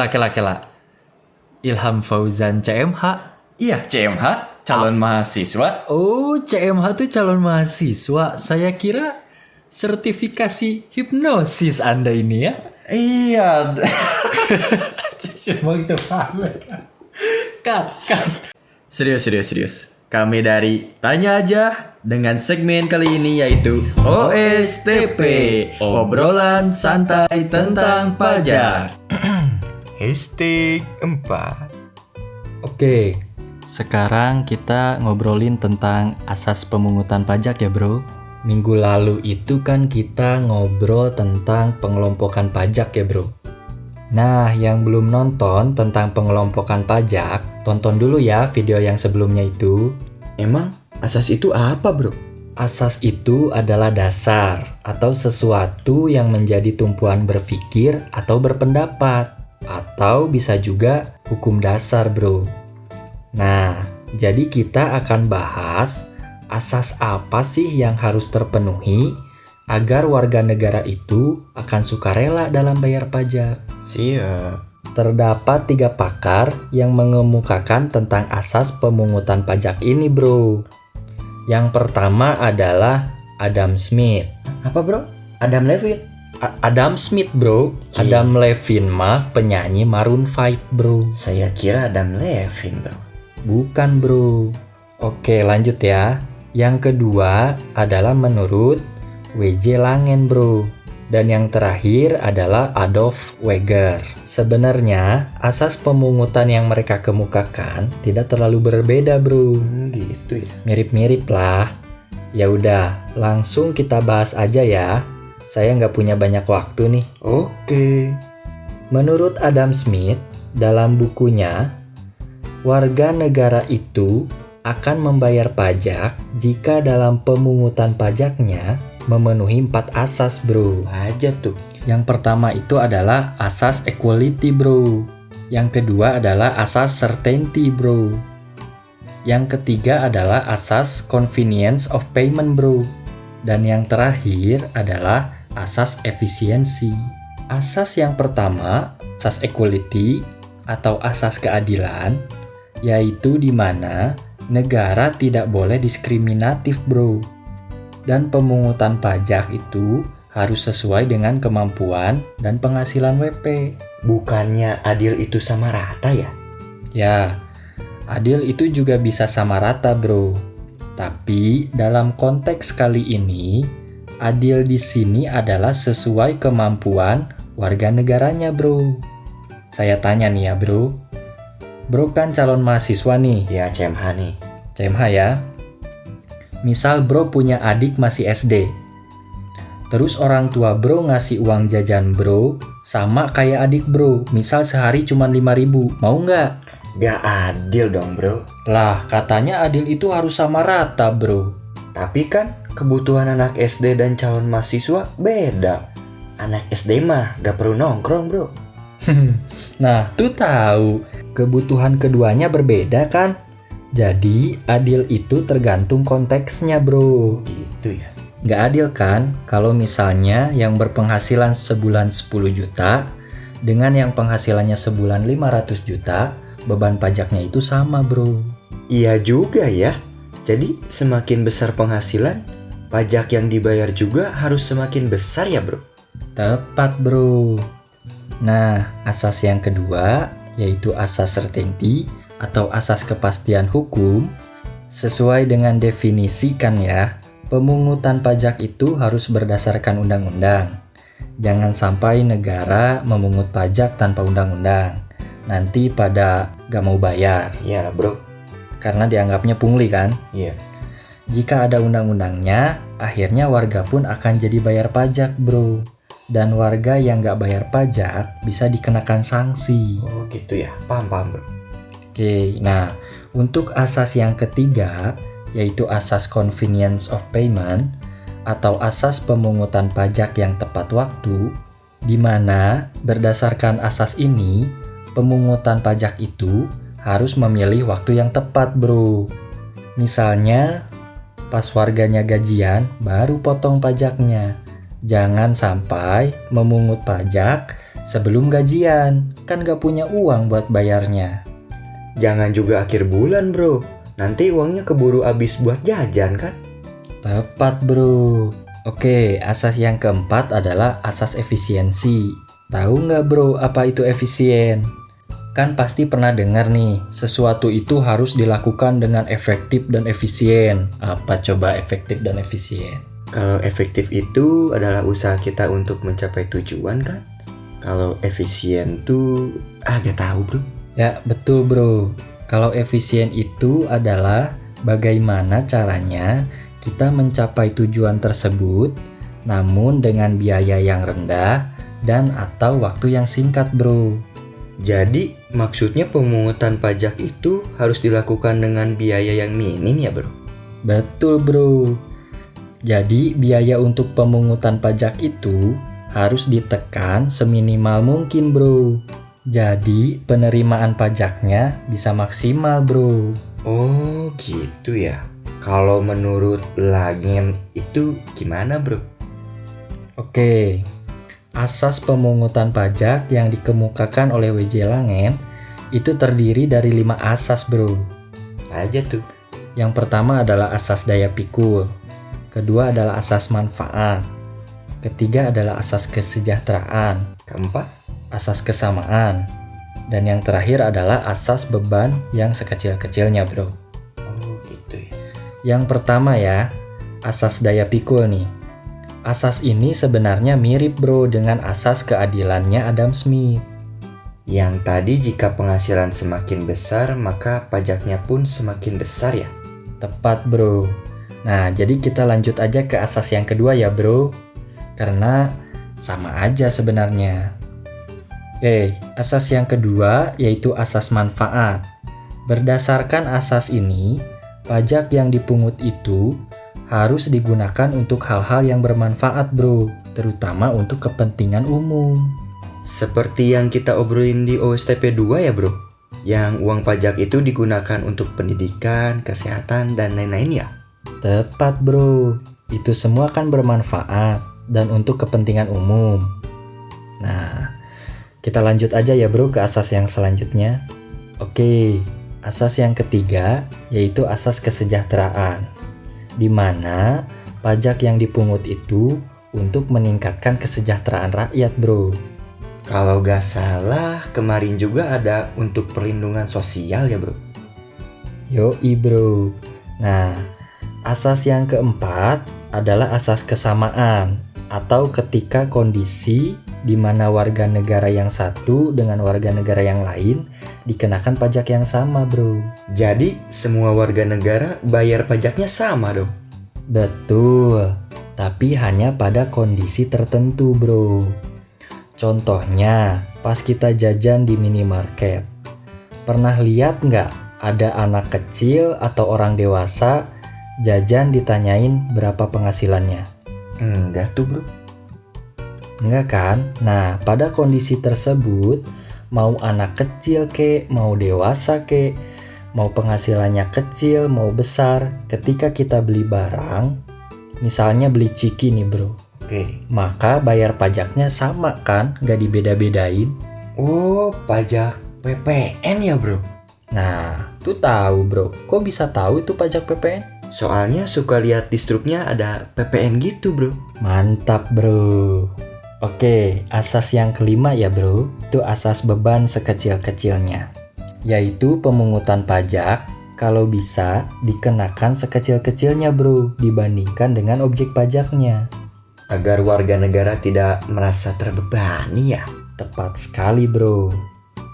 Kela. Ilham Fauzan CMH. Iya, CMH, calon mahasiswa. Oh, CMH tuh calon mahasiswa. Saya kira sertifikasi hipnosis Anda ini ya. Iya. Semua itu Cut. Serius. Kami dari Tanya Aja dengan segmen kali ini yaitu OSTP, obrolan santai tentang pajak. Hashtag 4. Oke, sekarang kita ngobrolin tentang asas pemungutan pajak ya bro. Minggu lalu itu kan kita ngobrol tentang pengelompokan pajak ya bro. Nah, yang belum nonton tentang pengelompokan pajak, tonton dulu ya video yang sebelumnya itu. Emang asas itu apa, bro? Asas itu adalah dasar atau sesuatu yang menjadi tumpuan berpikir atau berpendapat. Atau bisa juga hukum dasar, bro. Nah, jadi kita akan bahas asas apa sih yang harus terpenuhi agar warga negara itu akan sukarela dalam bayar pajak. Siap. Terdapat 3 pakar yang mengemukakan tentang asas pemungutan pajak ini, bro. Yang pertama adalah Adam Smith. Apa, bro? Adam Levine? Adam Smith, bro. Iya. Adam Levine mah penyanyi Maroon 5, bro. Saya kira Adam Levine, bro. Bukan, bro. Oke, lanjut ya. Yang kedua adalah menurut W.J. Langen, bro. Dan yang terakhir adalah Adolf Weger. Sebenarnya, asas pemungutan yang mereka kemukakan tidak terlalu berbeda, bro. Gitu ya. Mirip-mirip lah. Ya udah, langsung kita bahas aja ya. Saya nggak punya banyak waktu nih. Oke. Menurut Adam Smith, dalam bukunya, warga negara itu akan membayar pajak jika dalam pemungutan pajaknya memenuhi 4 asas, bro. Aja tuh. Yang pertama itu adalah asas equality, bro. Yang kedua adalah asas certainty, bro. Yang ketiga adalah asas convenience of payment, bro. Dan yang terakhir adalah asas efisiensi. Asas yang pertama, asas equality atau asas keadilan, yaitu di mana negara tidak boleh diskriminatif, bro. Dan pemungutan pajak itu harus sesuai dengan kemampuan dan penghasilan WP. Bukannya adil itu sama rata ya? Ya, adil itu juga bisa sama rata, bro. Tapi dalam konteks kali ini, adil di sini adalah sesuai kemampuan warga negaranya, bro. Saya tanya nih ya, bro. Bro kan calon mahasiswa nih. Ya, CMH nih. CMH ya. Misal bro punya adik masih SD. Terus orang tua bro ngasih uang jajan bro sama kayak adik bro. Misal sehari cuma 5.000. Mau nggak? Gak adil dong, bro. Lah, katanya adil itu harus sama rata, bro. Tapi kan kebutuhan anak SD dan calon mahasiswa beda. Anak SD mah gak perlu nongkrong, bro. Nah, tuh tahu. Kebutuhan keduanya berbeda kan? Jadi, adil itu tergantung konteksnya, bro. Gitu ya. Nggak adil kan kalau misalnya yang berpenghasilan sebulan 10 juta dengan yang penghasilannya sebulan 500 juta, beban pajaknya itu sama, bro. Iya juga ya. Jadi semakin besar penghasilan, pajak yang dibayar juga harus semakin besar ya, bro. Tepat, bro. Nah, asas yang kedua yaitu asas certainty atau asas kepastian hukum. Sesuai dengan definisi kan ya, pemungutan pajak itu harus berdasarkan undang-undang. Jangan sampai negara memungut pajak tanpa undang-undang. Nanti pada gak mau bayar. Iyalah, bro. Karena dianggapnya pungli kan? Iya. Jika ada undang-undangnya, akhirnya warga pun akan jadi bayar pajak, bro. Dan warga yang gak bayar pajak bisa dikenakan sanksi. Oh gitu ya. Paham, bro. Oke, nah untuk asas yang ketiga, yaitu asas convenience of payment atau asas pemungutan pajak yang tepat waktu, di mana berdasarkan asas ini, pemungutan pajak itu harus memilih waktu yang tepat, bro. Misalnya, pas warganya gajian, baru potong pajaknya. Jangan sampai memungut pajak sebelum gajian, kan gak punya uang buat bayarnya. Jangan juga akhir bulan bro, nanti uangnya keburu habis buat jajan kan? Tepat bro. Oke, asas yang keempat adalah asas efisiensi. Tahu nggak bro apa itu efisien? Kan pasti pernah dengar nih, sesuatu itu harus dilakukan dengan efektif dan efisien. Apa coba efektif dan efisien? Kalau efektif itu adalah usaha kita untuk mencapai tujuan kan? Kalau efisien tuh gak tahu bro. Ya betul bro. Kalau efisien itu adalah bagaimana caranya kita mencapai tujuan tersebut, namun dengan biaya yang rendah dan atau waktu yang singkat bro. Jadi maksudnya pemungutan pajak itu harus dilakukan dengan biaya yang minim ya bro? Betul bro. Jadi biaya untuk pemungutan pajak itu harus ditekan seminimal mungkin bro. Jadi penerimaan pajaknya bisa maksimal bro. Oh gitu ya. Kalau menurut Langen itu gimana bro? Oke, asas pemungutan pajak yang dikemukakan oleh W.J. Langen itu terdiri dari 5 asas bro. Aja tuh. Yang pertama adalah asas daya pikul. Kedua adalah asas manfaat. Ketiga adalah asas kesejahteraan. Keempat? Asas kesamaan. Dan yang terakhir adalah asas beban yang sekecil-kecilnya bro. Oh gitu ya. Yang pertama ya, asas daya pikul nih. Asas ini sebenarnya mirip bro dengan asas keadilannya Adam Smith. Yang tadi jika penghasilan semakin besar maka pajaknya pun semakin besar ya? Tepat bro. Nah jadi kita lanjut aja ke asas yang kedua ya bro. Karena sama aja sebenarnya. Oke, asas yang kedua yaitu asas manfaat. Berdasarkan asas ini, pajak yang dipungut itu harus digunakan untuk hal-hal yang bermanfaat bro, terutama untuk kepentingan umum. Seperti yang kita obrolin di OSTP 2 ya bro? Yang uang pajak itu digunakan untuk pendidikan, kesehatan, dan lain-lain ya? Tepat bro, itu semua kan bermanfaat dan untuk kepentingan umum. Nah, kita lanjut aja ya bro ke asas yang selanjutnya. Oke, asas yang ketiga yaitu asas kesejahteraan, di mana pajak yang dipungut itu untuk meningkatkan kesejahteraan rakyat bro. Kalau gak salah kemarin juga ada untuk perlindungan sosial ya bro? Yoi bro. Nah, asas yang keempat adalah asas kesamaan, atau ketika kondisi di mana warga negara yang satu dengan warga negara yang lain dikenakan pajak yang sama bro. Jadi semua warga negara bayar pajaknya sama dong? Betul, tapi hanya pada kondisi tertentu bro. Contohnya, pas kita jajan di minimarket. Pernah lihat nggak ada anak kecil atau orang dewasa jajan ditanyain berapa penghasilannya? Enggak tuh bro. Enggak kan? Nah, pada kondisi tersebut, mau anak kecil kek, mau dewasa kek, mau penghasilannya kecil, mau besar, ketika kita beli barang, misalnya beli ciki nih bro, Oke. maka bayar pajaknya sama kan? Nggak dibeda-bedain. Oh, pajak PPN ya bro? Nah, tuh tahu bro. Kok bisa tahu itu pajak PPN? Soalnya suka lihat di struknya ada PPN gitu bro. Mantap bro. Oke, asas yang kelima ya bro, itu asas beban sekecil-kecilnya, yaitu pemungutan pajak kalau bisa dikenakan sekecil-kecilnya bro dibandingkan dengan objek pajaknya. Agar warga negara tidak merasa terbebani ya? Tepat sekali bro.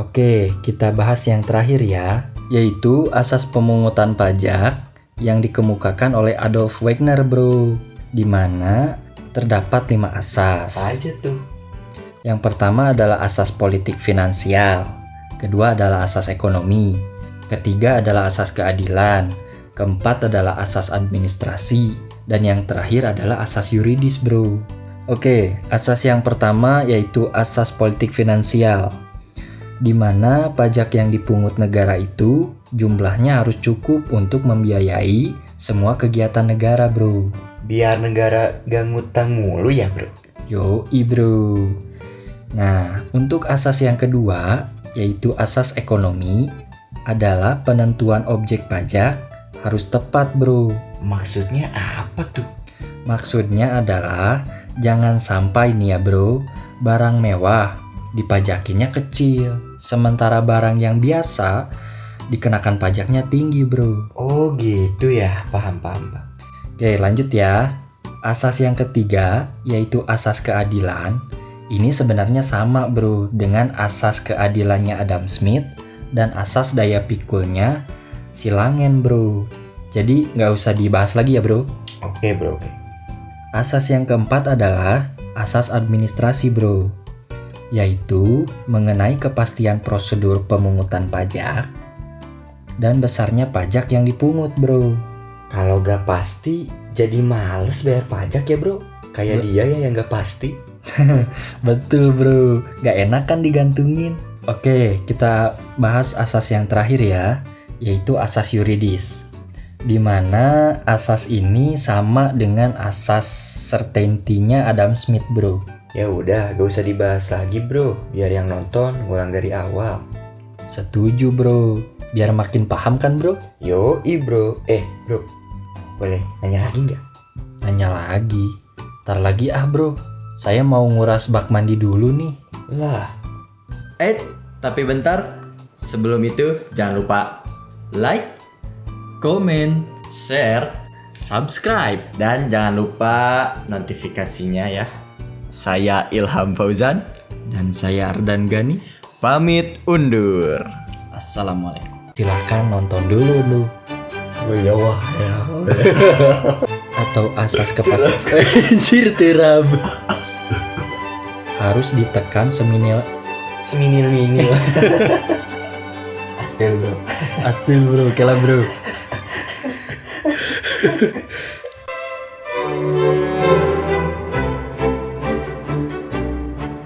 Oke, kita bahas yang terakhir ya, yaitu asas pemungutan pajak yang dikemukakan oleh Adolf Wagner bro, di mana terdapat 5 asas. Apa aja tuh? Yang pertama adalah asas politik finansial, kedua adalah asas ekonomi, ketiga adalah asas keadilan, keempat adalah asas administrasi, dan yang terakhir adalah asas yuridis bro. Oke, asas yang pertama yaitu asas politik finansial, di mana pajak yang dipungut negara itu jumlahnya harus cukup untuk membiayai semua kegiatan negara bro. Biar negara gak ngutang mulu ya bro? Yoi bro. Nah, untuk asas yang kedua, yaitu asas ekonomi, adalah penentuan objek pajak harus tepat, bro. Maksudnya apa tuh? Maksudnya adalah jangan sampai nih ya bro, barang mewah dipajakinya kecil, sementara barang yang biasa dikenakan pajaknya tinggi bro. Oh gitu ya, paham. Oke lanjut ya. Asas yang ketiga yaitu asas keadilan. Ini sebenarnya sama bro dengan asas keadilannya Adam Smith dan asas daya pikulnya si Langen bro. Jadi nggak usah dibahas lagi ya bro. Oke bro, oke. Asas yang keempat adalah asas administrasi bro, yaitu mengenai kepastian prosedur pemungutan pajak dan besarnya pajak yang dipungut bro. Kalau gak pasti, jadi males bayar pajak ya bro. Kayak dia ya yang gak pasti. Betul bro, gak enak kan digantungin. Oke, kita bahas asas yang terakhir ya, yaitu asas yuridis. Di mana asas ini sama dengan asas certainty-nya Adam Smith bro. Ya udah, gak usah dibahas lagi bro. Biar yang nonton ngulang dari awal. Setuju bro, biar makin paham kan bro? Yoi bro. Bro, boleh nanya lagi nggak? Nanya lagi, ntar lagi bro, saya mau nguras bak mandi dulu nih. Lah, Tapi bentar. Sebelum itu, jangan lupa like, Komen, share, subscribe. dan jangan lupa notifikasinya ya. Saya Ilham Fauzan, Dan saya Ardan Gani. pamit undur. Assalamualaikum. Silahkan nonton dulu lu. ya wah ya. Atau asas kepastian. Anjir teram. Harus ditekan seminil. Seminil-minil. Atil bro. Atul bro, kela bro.